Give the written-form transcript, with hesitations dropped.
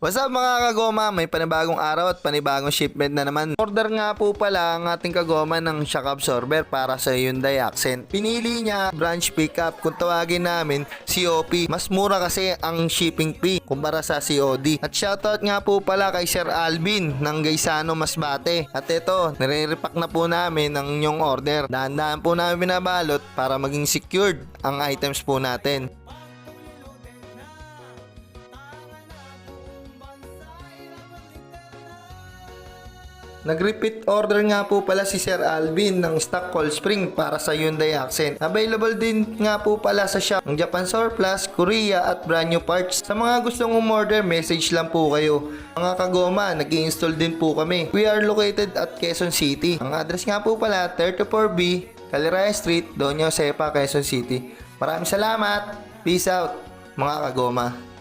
What's up mga kagoma? May panibagong araw at panibagong shipment na naman. Order nga po pala ang ating kagoma ng shock absorber para sa Hyundai Accent. Pinili niya branch pickup, kung tawagin namin COP. Mas mura kasi ang shipping fee kumpara sa COD. At shoutout nga po pala kay Sir Alvin ng Gaisano Masbate. At ito, nire-repack na po namin ang inyong order. Dahan-dahan po namin binabalot para maging secured ang items po natin. Nag-repeat order nga po pala si Sir Alvin ng stock coil spring para sa Hyundai Accent. Available din nga po pala sa shop ng Japan Surplus, Korea at brand new parts. Sa mga gustong umorder, message lang po kayo. Mga kagoma, nag-i-install din po kami. We are located at Quezon City. Ang address nga po pala, 34B, Caliraya Street, Doña Josefa, Quezon City. Maraming salamat. Peace out, mga kagoma.